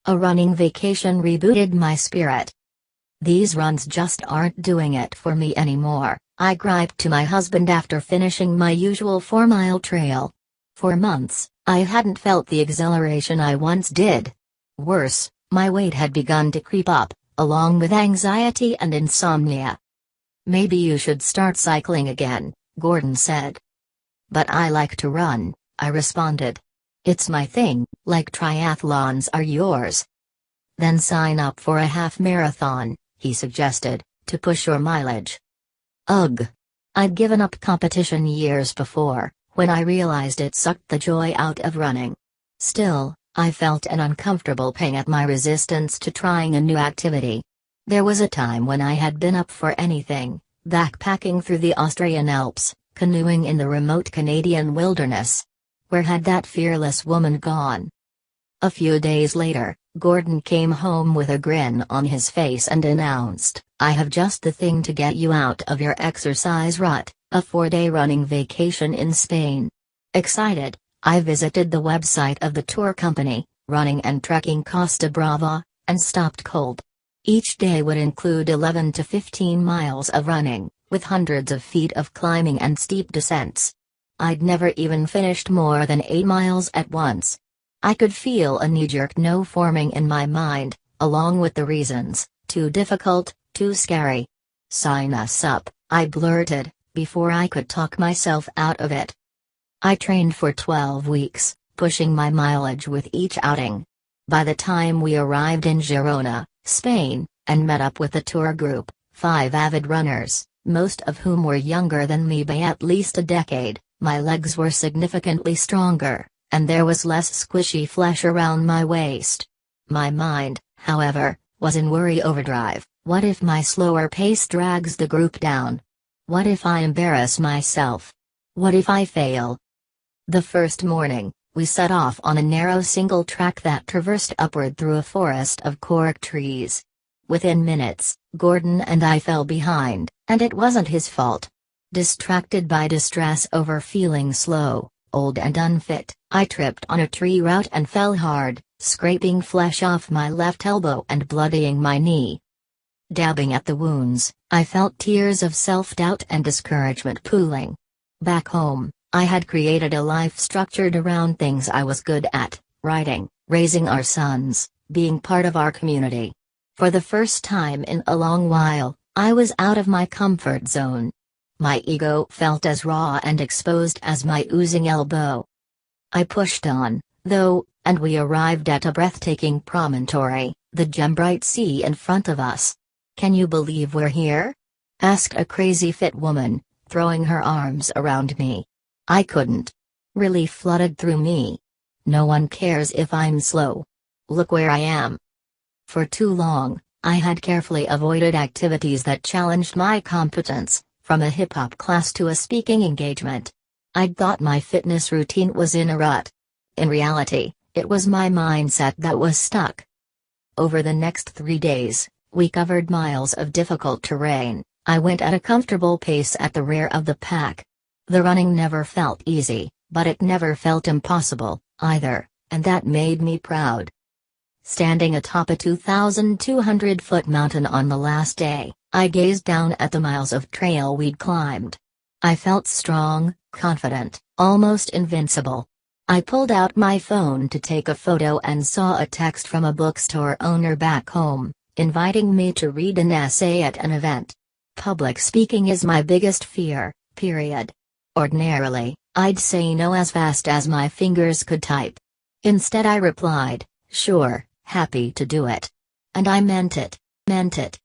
A running vacation rebooted my spirit. "These runs just aren't doing it for me anymore," I griped to my husband after finishing my usual 4-mile trail. For months, I hadn't felt the exhilaration I once did. Worse, my weight had begun to creep up, along with anxiety and insomnia. "Maybe you should start cycling again," Gordon said. "But I like to run," I responded. "It's my thing, like triathlons are yours." "Then sign up for a half marathon," he suggested, "to push your mileage." Ugh. I'd given up competition years before, when I realized it sucked the joy out of running. Still, I felt an uncomfortable pang at my resistance to trying a new activity. There was a time when I had been up for anything, backpacking through the Austrian Alps, canoeing in the remote Canadian wilderness. Where had that fearless woman gone? A few days later, Gordon came home with a grin on his face and announced, "I have just the thing to get you out of your exercise rut, a 4-day running vacation in Spain." Excited, I visited the website of the tour company, Running and Trekking Costa Brava, and stopped cold. Each day would include 11 to 15 miles of running, with hundreds of feet of climbing and steep descents. I'd never even finished more than 8 miles at once. I could feel a knee-jerk no forming in my mind, along with the reasons: too difficult, too scary. "Sign us up," I blurted, before I could talk myself out of it. I trained for 12 weeks, pushing my mileage with each outing. By the time we arrived in Girona, Spain, and met up with the tour group, 5 avid runners, most of whom were younger than me by at least a decade, my legs were significantly stronger, and there was less squishy flesh around my waist. My mind, however, was in worry overdrive. What if my slower pace drags the group down? What if I embarrass myself? What if I fail? The first morning, we set off on a narrow single track that traversed upward through a forest of cork trees. Within minutes, Gordon and I fell behind, and it wasn't his fault. Distracted by distress over feeling slow, old and unfit, I tripped on a tree root and fell hard, scraping flesh off my left elbow and bloodying my knee. Dabbing at the wounds, I felt tears of self-doubt and discouragement pooling. Back home, I had created a life structured around things I was good at: writing, raising our sons, being part of our community. For the first time in a long while, I was out of my comfort zone. My ego felt as raw and exposed as my oozing elbow. I pushed on, though, and we arrived at a breathtaking promontory, the gem-bright sea in front of us. "Can you believe we're here?" asked a crazy fit woman, throwing her arms around me. I couldn't. Relief flooded through me. No one cares if I'm slow. Look where I am. For too long, I had carefully avoided activities that challenged my competence, from a hip-hop class to a speaking engagement. I'd thought my fitness routine was in a rut. In reality, it was my mindset that was stuck. Over the next 3 days, we covered miles of difficult terrain. I went at a comfortable pace at the rear of the pack. The running never felt easy, but it never felt impossible, either, and that made me proud. Standing atop a 2,200-foot mountain on the last day, I gazed down at the miles of trail we'd climbed. I felt strong, confident, almost invincible. I pulled out my phone to take a photo and saw a text from a bookstore owner back home, inviting me to read an essay at an event. Public speaking is my biggest fear, period. Ordinarily, I'd say no as fast as my fingers could type. Instead I replied, "Sure, happy to do it." And I meant it.